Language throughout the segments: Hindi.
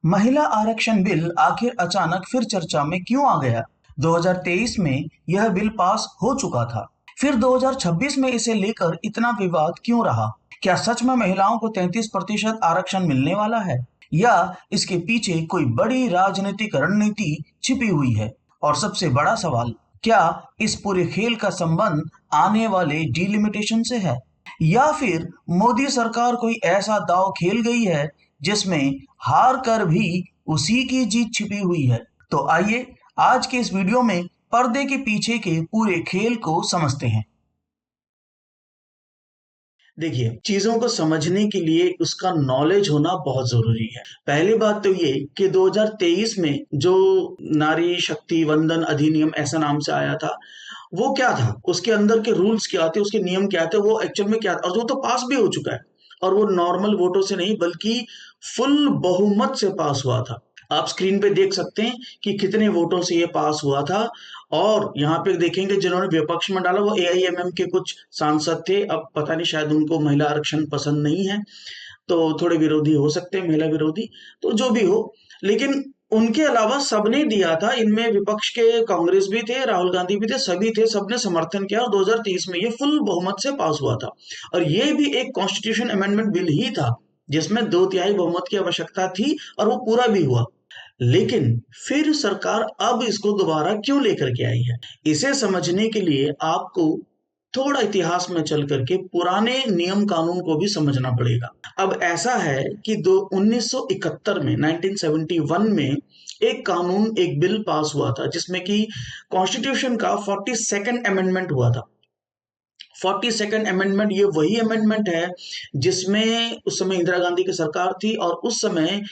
महिला आरक्षण बिल आखिर अचानक फिर चर्चा में क्यों आ गया? 2023 में यह बिल पास हो चुका था, फिर 2026 में इसे लेकर इतना विवाद क्यों रहा? क्या सच में महिलाओं को 33% आरक्षण मिलने वाला है, या इसके पीछे कोई बड़ी राजनीतिक रणनीति छिपी हुई है? और सबसे बड़ा सवाल, क्या इस पूरे खेल का संबंध आने वाले डिलिमिटेशन से है, या फिर मोदी सरकार कोई ऐसा दांव खेल गई है जिसमें हार कर भी उसी की जीत छिपी हुई है? तो आइए आज के इस वीडियो में पर्दे के पीछे के पूरे खेल को समझते हैं। देखिए, चीजों को समझने के लिए उसका नॉलेज होना बहुत जरूरी है। पहली बात तो ये कि 2023 में जो नारी शक्ति वंदन अधिनियम ऐसा नाम से आया था, वो क्या था, उसके अंदर के रूल्स क्या थे, उसके नियम क्या थे, वो एक्चुअल में क्या था, और वो तो पास भी हो चुका है। और वो नॉर्मल वोटों से नहीं बल्कि फुल बहुमत से पास हुआ था। आप स्क्रीन पे देख सकते हैं कि कितने वोटों से ये पास हुआ था। और यहाँ पे देखेंगे जिन्होंने विपक्ष में डाला वो एआईएमएम के कुछ सांसद थे। अब पता नहीं, शायद उनको महिला आरक्षण पसंद नहीं है, तो थोड़े विरोधी हो सकते हैं, महिला विरोधी, तो जो भी हो, लेकिन उनके अलावा सबने दिया था। इनमें विपक्ष के कांग्रेस भी थे, राहुल गांधी भी थे, सभी थे, सबने समर्थन किया और 2023 में ये फुल बहुमत से पास हुआ था। और ये भी एक कॉन्स्टिट्यूशन अमेंडमेंट बिल ही था जिसमें 2/3 बहुमत की आवश्यकता थी, और वो पूरा भी हुआ। लेकिन फिर सरकार अब इसको दोबारा क्यों लेकर के आई है, इसे समझने के लिए आपको थोड़ा इतिहास में चल करके पुराने नियम कानून को भी समझना पड़ेगा। अब ऐसा है कि 1971 में 1971 में एक कानून, एक बिल पास हुआ था जिसमें कि कॉन्स्टिट्यूशन का 42nd अमेंडमेंट हुआ था। 42nd अमेंडमेंट ये वही अमेंडमेंट है जिसमें उस समय इंदिरा गांधी की सरकार थी, और उस समय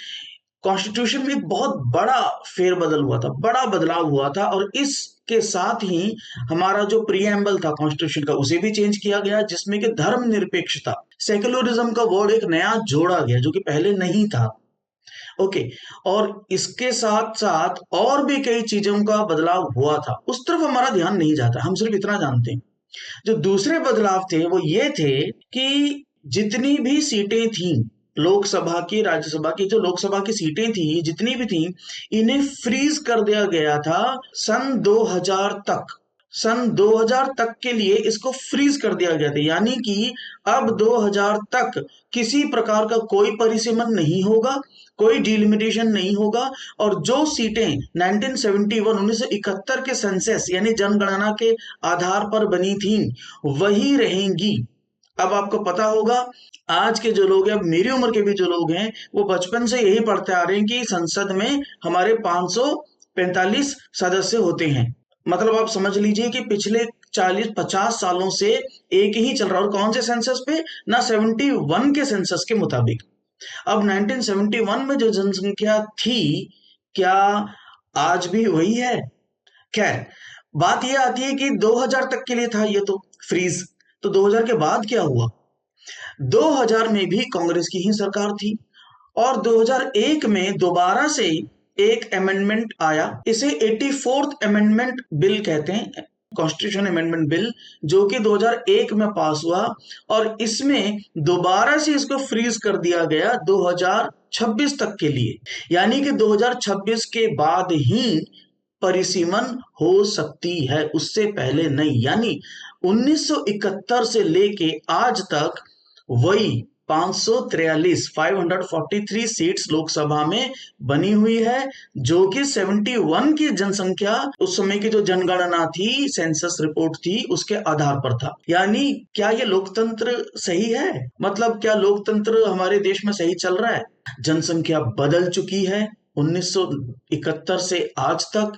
कॉन्स्टिट्यूशन में एक बहुत बड़ा फेरबदल हुआ था, बड़ा बदलाव हुआ था। और इसके साथ ही हमारा जो प्रीएम्बल था कॉन्स्टिट्यूशन का, उसे भी चेंज किया गया, जिसमें कि धर्मनिरपेक्षता, सेक्युलरिज्म का वर्ड एक नया जोड़ा गया जो कि पहले नहीं था। ओके, और इसके साथ साथ और भी कई चीजों का बदलाव हुआ था, उस तरफ हमारा ध्यान नहीं जाता, हम सिर्फ इतना जानते हैं। जो दूसरे बदलाव थे वो ये थे कि जितनी भी सीटें थीं लोकसभा की, राज्यसभा की, जो लोकसभा की सीटें थी जितनी भी थी, इन्हें फ्रीज कर दिया गया था सन 2000 तक। सन 2000 तक के लिए इसको फ्रीज कर दिया गया था, यानी कि अब 2000 तक किसी प्रकार का कोई परिसीमन नहीं होगा, कोई डिलिमिटेशन नहीं होगा। और जो सीटें 1971 के सेंसस यानी जनगणना के आधार पर बनी थीं वही रहेंगी। अब आपको पता होगा, आज के जो लोग हैं, अब मेरी उम्र के भी जो लोग हैं, वो बचपन से यही पढ़ते आ रहे हैं कि संसद में हमारे 545 सदस्य होते हैं। मतलब आप समझ लीजिए कि पिछले 40-50 सालों से एक ही चल रहा है। और कौन से सेंसस पे? ना 71 के सेंसस के मुताबिक। अब 1971 में जो जनसंख्या थी, क्या आज भी वही है? खैर, बात यह आती है कि 2000 तक के लिए था ये तो फ्रीज। तो 2000 के बाद क्या हुआ? 2000 में भी कांग्रेस की ही सरकार थी, और 2001 में दोबारा से एक अमेंडमेंट आया, इसे 84th अमेंडमेंट बिल कहते हैं, कॉन्स्टिट्यूशन अमेंडमेंट बिल, जो कि 2001 में पास हुआ। और इसमें दोबारा से इसको फ्रीज कर दिया गया 2026 तक के लिए, यानी कि 2026 के बाद ही परिसीमन हो सकती है, उससे पहले नहीं। यानी 1971 से लेके आज तक वही 543 सीट्स लोकसभा में बनी हुई है, जो कि 71 की जनसंख्या, उस समय की जो जनगणना थी, सेंसस रिपोर्ट थी, उसके आधार पर था। यानी क्या ये लोकतंत्र सही है? मतलब क्या लोकतंत्र हमारे देश में सही चल रहा है? जनसंख्या बदल चुकी है 1971 से आज तक।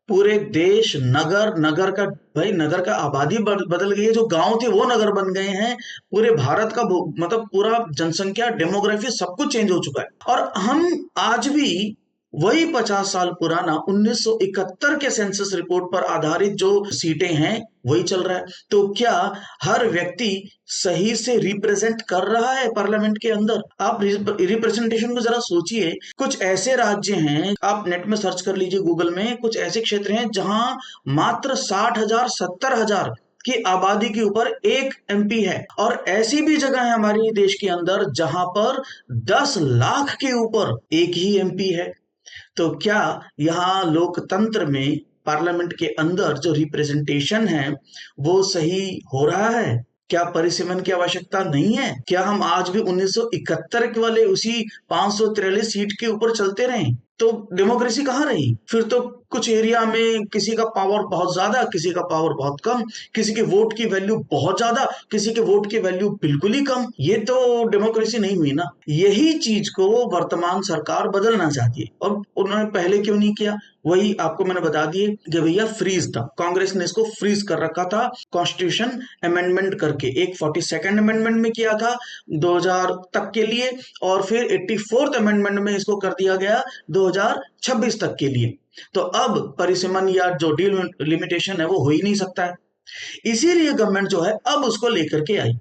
पूरे देश, नगर, नगर का भाई, नगर का आबादी बदल गई है, जो गांव थे वो नगर बन गए हैं। पूरे भारत का मतलब पूरा जनसंख्या, डेमोग्राफी, सब कुछ चेंज हो चुका है। और हम आज भी वही 50 साल पुराना 1971 के सेंसस रिपोर्ट पर आधारित जो सीटें हैं वही चल रहा है। तो क्या हर व्यक्ति सही से रिप्रेजेंट कर रहा है पार्लियामेंट के अंदर? आप रिप्रेजेंटेशन को जरा सोचिए। कुछ ऐसे राज्य हैं, आप नेट में सर्च कर लीजिए, गूगल में, कुछ ऐसे क्षेत्र हैं जहां मात्र 60,000 70,000 कि आबादी के ऊपर एक एमपी है, और ऐसी भी जगह है हमारे देश के अंदर जहां पर 10 लाख के ऊपर एक ही एमपी है। तो क्या यहाँ लोकतंत्र में पार्लियामेंट के अंदर जो रिप्रेजेंटेशन है वो सही हो रहा है? क्या परिसीमन की आवश्यकता नहीं है? क्या हम आज भी 1971 के वाले उसी 543 सीट के ऊपर चलते रहें? तो डेमोक्रेसी कहाँ रही? फिर तो कुछ एरिया में किसी का पावर बहुत ज्यादा, किसी का पावर बहुत कम, किसी के वोट की वैल्यू बहुत ज्यादा, किसी के वोट की वैल्यू बिल्कुल ही कम। ये तो डेमोक्रेसी नहीं हुई ना। यही चीज को वर्तमान सरकार बदलना चाहती है, और उन्होंने पहले क्यों नहीं किया? वही आपको मैंने बता दिए कि भैया फ्रीज था, कांग्रेस ने इसको फ्रीज कर रखा था कॉन्स्टिट्यूशन अमेंडमेंट करके। एक 42nd अमेंडमेंट में किया था 2000 तक के लिए, और फिर 84th अमेंडमेंट में इसको कर दिया गया 2026 तक के लिए। तो अब परिसीमन या जो डिलिमिटेशन है वो हो ही नहीं सकता है, इसीलिए गवर्नमेंट जो है अब उसको लेकर के आई।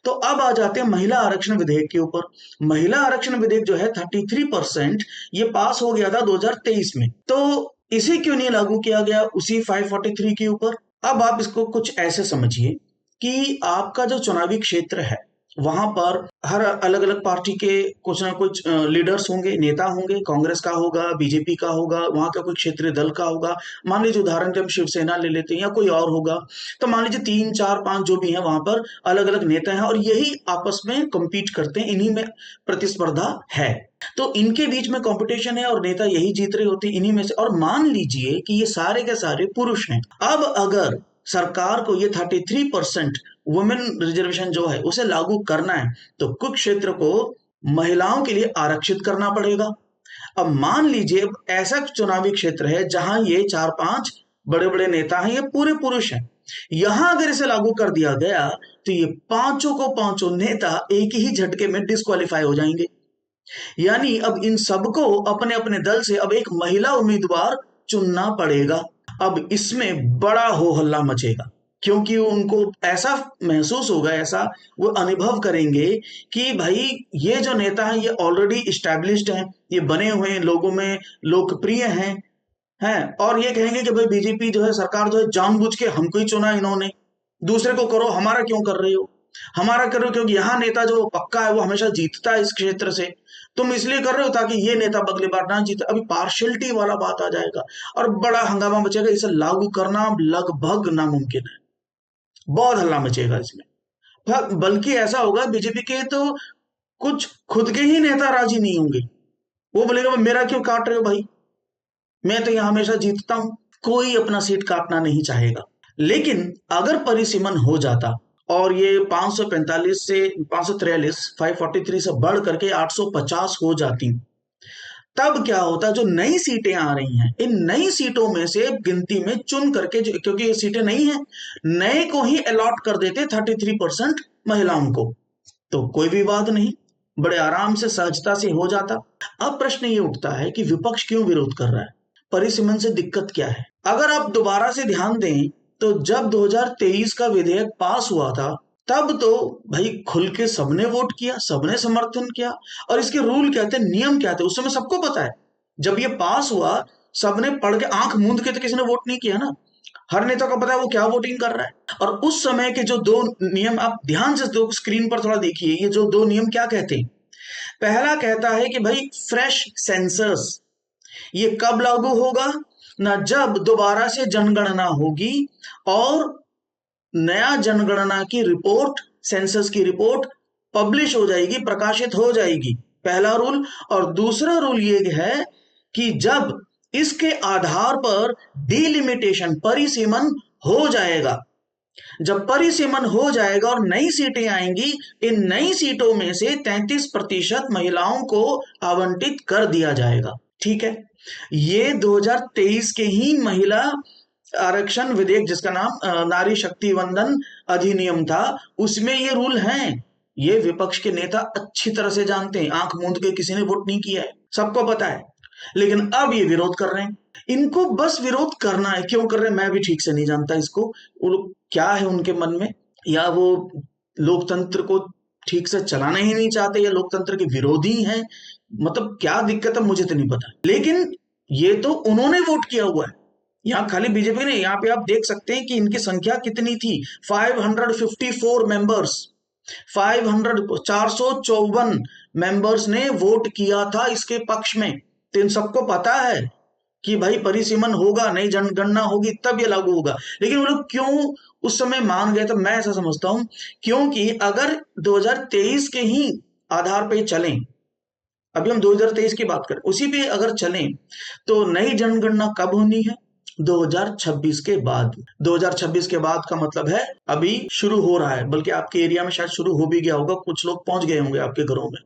तो अब आ जाते हैं महिला आरक्षण विधेयक के ऊपर। महिला आरक्षण विधेयक जो है 33%, ये पास हो गया था 2023 में, तो इसे क्यों नहीं लागू किया गया उसी 543 के ऊपर? अब आप इसको कुछ ऐसे समझिए कि आपका जो चुनावी क्षेत्र है वहां पर हर अलग अलग पार्टी के कुछ ना कुछ लीडर्स होंगे, नेता होंगे, कांग्रेस का होगा, बीजेपी का होगा, वहां का कोई क्षेत्रीय दल का होगा। मान लीजिए उदाहरण के हम शिवसेना ले लेते हैं या कोई और होगा, तो मान लीजिए 3 4 5 जो भी हैं वहां पर अलग अलग नेता हैं, और यही आपस में कम्पीट करते हैं, इन्हीं में प्रतिस्पर्धा है। तो इनके बीच में कंपटीशन है और नेता यही जीत रहे होते हैं इन्हीं में से। और मान लीजिए कि ये सारे के सारे पुरुष हैं। अब अगर सरकार को ये 33% वुमेन रिजर्वेशन जो है उसे लागू करना है, तो कुछ क्षेत्र को महिलाओं के लिए आरक्षित करना पड़ेगा। अब मान लीजिए ऐसा चुनावी क्षेत्र है जहां ये 4-5 बड़े बड़े नेता हैं, ये पूरे पुरुष हैं। यहां अगर इसे लागू कर दिया गया तो ये पांचों को पांचों नेता एक ही झटके में डिस्क्वालीफाई हो जाएंगे। यानी अब इन सबको अपने अपने दल से अब एक महिला उम्मीदवार चुनना पड़ेगा। अब इसमें बड़ा हो हल्ला मचेगा, क्योंकि उनको ऐसा महसूस होगा, ऐसा वो अनुभव करेंगे कि भाई ये जो नेता हैं ये ऑलरेडी इस्टेब्लिश्ड हैं, ये बने हुए हैं, लोगों में लोकप्रिय हैं, और ये कहेंगे कि भाई बीजेपी जो है, सरकार जो है, जानबूझ के हमको ही चुना इन्होंने, दूसरे को करो, हमारा क्यों कर रहे हो? हमारा करो क्योंकि यहाँ नेता जो पक्का है वो हमेशा जीतता है इस क्षेत्र से, तुम इसलिए कर रहे हो ताकि ये नेता अगली बार ना जीते। अभी पार्शियलिटी वाला बात आ जाएगा और बड़ा हंगामा मचेगा। इसे लागू करना लगभग नामुमकिन है, बहुत हल्ला मचेगा इसमें। बल्कि ऐसा होगा बीजेपी के तो कुछ खुद के ही नेता राजी नहीं होंगे, वो बोलेगा मेरा क्यों काट रहे हो भाई, मैं तो यहां हमेशा जीतता हूं। कोई अपना सीट काटना नहीं चाहेगा। लेकिन अगर परिसीमन हो जाता और ये 545 से 543 543 से बढ़ करके 850 हो जाती, तब क्या होता? जो नई सीटें आ रही हैं, इन नई सीटों में से गिनती में चुन करके, क्योंकि ये सीटें नहीं है, नए को ही अलॉट कर देते 33% महिलाओं को, तो कोई विवाद नहीं, बड़े आराम से सहजता से हो जाता। अब प्रश्न ये उठता है कि विपक्ष क्यों विरोध कर रहा है? परिसीमन से दिक्कत क्या है? अगर आप दोबारा से ध्यान दें तो जब 2023 का विधेयक पास हुआ था तब तो भाई खुल के सबने वोट किया, सबने समर्थन किया, और इसके रूल क्या थे, नियम क्या थे, उस समय सबको पता है। जब ये पास हुआ सबने पढ़ के आंख मूंद के तो किसी ने वोट नहीं किया ना, हर नेता को पता है वो क्या वोटिंग कर रहा है। और उस समय के जो 2 नियम आप ध्यान से दो स्क्रीन पर थोड़ा देखिए, ये जो 2 नियम क्या कहते हैं। पहला कहता है कि भाई फ्रेश सेंसस, ये कब लागू होगा ना, जब दोबारा से जनगणना होगी और नया जनगणना की रिपोर्ट, सेंसस की रिपोर्ट पब्लिश हो जाएगी, प्रकाशित हो जाएगी, पहला रूल। और दूसरा रूल ये है कि जब इसके आधार पर डिलिमिटेशन, परिसीमन हो जाएगा, जब परिसीमन हो जाएगा और नई सीटें आएंगी, इन नई सीटों में से 33% महिलाओं को आवंटित कर दिया जाएगा। ठीक है, ये 2023 के ही महिला आरक्षण विधेयक जिसका नाम नारी शक्ति वंदन अधिनियम था, उसमें ये रूल हैं। ये विपक्ष के नेता अच्छी तरह से जानते हैं, आंख मूंद के किसी ने वोट नहीं किया है, सबको पता है। लेकिन अब ये विरोध कर रहे हैं, इनको बस विरोध करना है। क्यों कर रहे हैं मैं भी ठीक से नहीं जानता इसको, वो क्या है उनके मन में, या वो लोकतंत्र को ठीक से चलाना ही नहीं चाहते या लोकतंत्र के विरोधी हैं, मतलब क्या दिक्कत है मुझे तो नहीं पता। लेकिन ये तो उन्होंने वोट किया हुआ है, यहाँ खाली बीजेपी नहीं, यहाँ पे आप देख सकते हैं कि इनकी संख्या कितनी थी, 554 मेंबर्स, 454 मेंबर्स ने वोट किया था इसके पक्ष में। तो इन सबको पता है कि भाई परिसीमन होगा, नई जनगणना होगी तब ये लागू होगा। लेकिन वो लोग क्यों उस समय मान गए? तो मैं ऐसा समझता हूं क्योंकि अगर 2023 के ही आधार पे चलें, अभी हम 2023 की बात करें, उसी पे अगर चलें तो नई जनगणना कब होनी है? 2026 के बाद। 2026 के बाद का मतलब है अभी शुरू हो रहा है, बल्कि आपके एरिया में शायद शुरू हो भी गया होगा, कुछ लोग पहुंच गए होंगे आपके घरों में,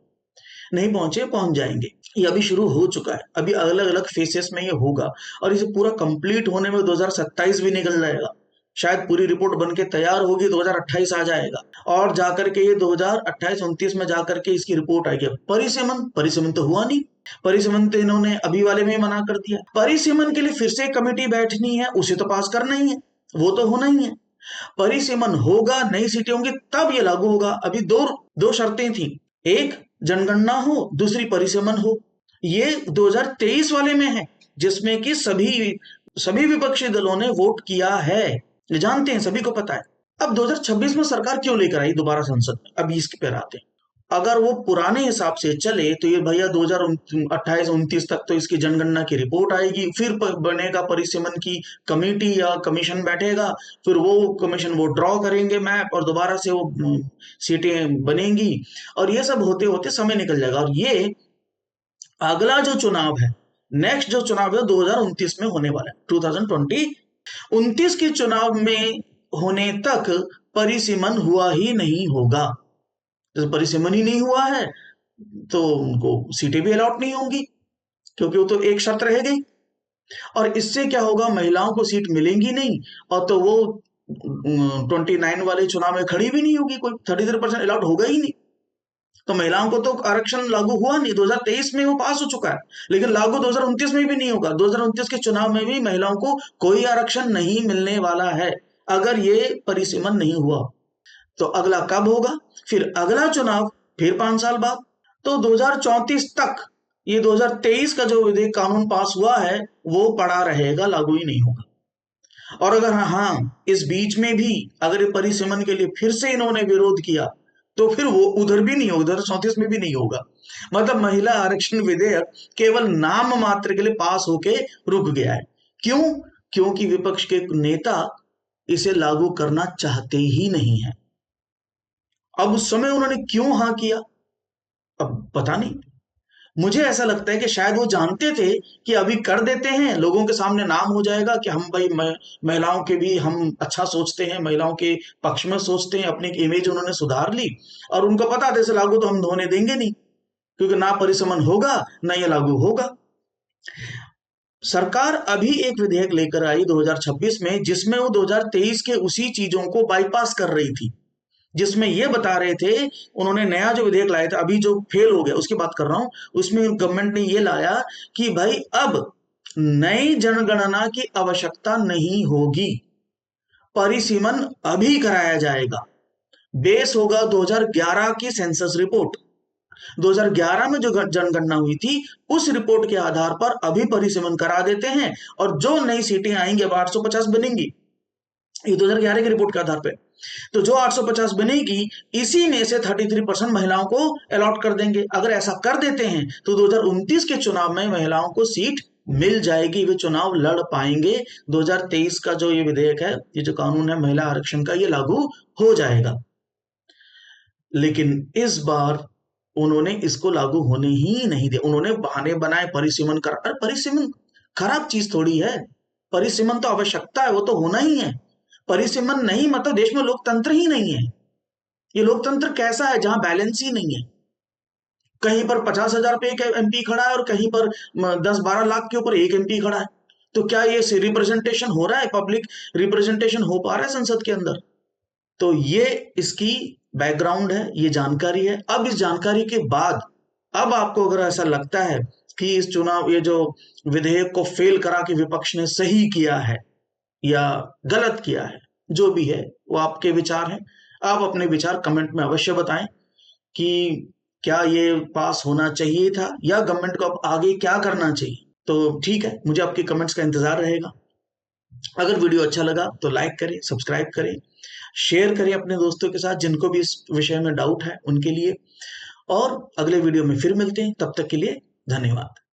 नहीं पहुंचे पहुंच जाएंगे। ये अभी शुरू हो चुका है, अभी अलग अलग फेसेस में ये होगा और इसे पूरा कंप्लीट होने में 2027 भी निकल जाएगा। शायद पूरी रिपोर्ट बन के तैयार होगी 2028 आ जाएगा और जाकर के ये 2028-29 में जाकर के इसकी रिपोर्ट आएगी। परिसीमन तो हुआ नहीं, परिसीमन तो इन्होंने अभी वाले में मना कर दिया। परिसीमन के लिए फिर से कमेटी बैठनी है, उसे तो पास करना ही है, वो तो होना ही है। परिसीमन होगा, नई सीटें होंगी तब ये लागू होगा। अभी दो शर्तें थी, एक जनगणना हो, दूसरी परिसीमन हो। ये 2023 वाले में है जिसमें कि सभी विपक्षी दलों ने वोट किया है, ये जानते हैं, सभी को पता है। अब 2026 में सरकार क्यों लेकर आई दोबारा संसद में? अब इसके पे आते हैं। अगर वो पुराने हिसाब से चले तो ये भैया 2028-29 तक तो इसकी जनगणना की रिपोर्ट आएगी, फिर बनेगा परिसीमन की कमेटी या कमीशन बैठेगा, फिर वो कमीशन वो ड्रॉ करेंगे मैप और दोबारा से वो सीटें बनेंगी और ये सब होते होते समय निकल जाएगा। और ये अगला जो चुनाव है, नेक्स्ट जो चुनाव है 2029 में होने वाला है, 2029 के चुनाव में होने तक परिसीमन हुआ ही नहीं होगा। जब परिसीमन ही नहीं हुआ है तो उनको सीटें भी अलॉट नहीं होंगी, क्योंकि वो तो एक शर्त रह गई। और इससे क्या होगा, महिलाओं को सीट मिलेंगी नहीं और तो वो 29 वाले चुनाव में खड़ी भी नहीं होगी, कोई 33% अलॉट होगा ही नहीं। तो महिलाओं को तो आरक्षण लागू हुआ नहीं, 2023 में वो पास हो चुका है, लेकिन लागू 2029 में भी नहीं होगा। 2029 के चुनाव में भी महिलाओं को कोई आरक्षण नहीं मिलने वाला है अगर ये परिसीमन नहीं हुआ। तो अगला कब होगा? फिर अगला चुनाव फिर 5 साल बाद, तो 2034 तक ये 2023 का जो विधेयक कानून पास हुआ है वो पड़ा रहेगा, लागू ही नहीं होगा। और अगर हाँ इस बीच में भी अगर ये परिसीमन के लिए फिर से इन्होंने विरोध किया तो फिर वो उधर भी नहीं होगा, 2034 में भी नहीं होगा। मतलब महिला आरक्षण विधेयक केवल नाम मात्र के लिए पास होके रुक गया है। क्यों? क्योंकि विपक्ष के नेता इसे लागू करना चाहते ही नहीं है। अब उस समय उन्होंने क्यों हाँ किया, अब पता नहीं। मुझे ऐसा लगता है कि शायद वो जानते थे कि अभी कर देते हैं, लोगों के सामने नाम हो जाएगा कि हम भाई महिलाओं के भी हम अच्छा सोचते हैं, महिलाओं के पक्ष में सोचते हैं, अपनी इमेज उन्होंने सुधार ली। और उनको पता था इसे लागू तो हम होने देंगे नहीं, क्योंकि ना परिसीमन होगा ना ये लागू होगा। सरकार अभी एक विधेयक लेकर आई 2026 में जिसमें वो 2023 के उसी चीजों को बाईपास कर रही थी, जिसमें ये बता रहे थे, उन्होंने नया जो विधेयक लाया था अभी जो फेल हो गया उसकी बात कर रहा हूं, उसमें गवर्नमेंट ने ये लाया कि भाई अब नई जनगणना की आवश्यकता नहीं होगी, परिसीमन अभी कराया जाएगा। बेस होगा 2011 की सेंसस रिपोर्ट, 2011 में जो जनगणना हुई थी उस रिपोर्ट के आधार पर अभी परिसीमन करा देते हैं और जो नई सीटें आएंगी अब 850 बनेंगी, ये 2011 की रिपोर्ट के आधार पर। तो जो 850 बनेगी इसी में से 33% महिलाओं को अलॉट कर देंगे। अगर ऐसा कर देते हैं तो 2029 के चुनाव में महिलाओं को सीट मिल जाएगी, वे चुनाव लड़ पाएंगे। 2023 का जो ये विधेयक है, ये जो कानून है महिला आरक्षण का, ये लागू हो जाएगा। लेकिन इस बार उन्होंने इसको लागू होने ही नहीं दिया। उन्होंने बहाने बनाए, परिसीमन कर। अरे परिसीमन खराब चीज थोड़ी है, परिसीमन तो आवश्यकता है, वो तो होना ही है। परिसीमन नहीं मतलब देश में लोकतंत्र ही नहीं है। ये लोकतंत्र कैसा है जहां बैलेंस ही नहीं है, कहीं पर 50,000 पे एक एमपी खड़ा है और कहीं पर 10-12 लाख के ऊपर एक एमपी खड़ा है। तो क्या ये रिप्रेजेंटेशन हो रहा है, पब्लिक रिप्रेजेंटेशन हो पा रहा है संसद के अंदर? तो ये इसकी बैकग्राउंड है, ये जानकारी है। अब इस जानकारी के बाद अब आपको अगर ऐसा लगता है कि इस चुनाव ये जो विधेयक को फेल करा के विपक्ष ने सही किया है या गलत किया है, जो भी है वो आपके विचार हैं। आप अपने विचार कमेंट में अवश्य बताएं कि क्या ये पास होना चाहिए था या गवर्नमेंट को अब आगे क्या करना चाहिए। तो ठीक है, मुझे आपके कमेंट्स का इंतजार रहेगा। अगर वीडियो अच्छा लगा तो लाइक करें, सब्सक्राइब करें, शेयर करें अपने दोस्तों के साथ जिनको भी इस विषय में डाउट है उनके लिए। और अगले वीडियो में फिर मिलते हैं, तब तक के लिए धन्यवाद।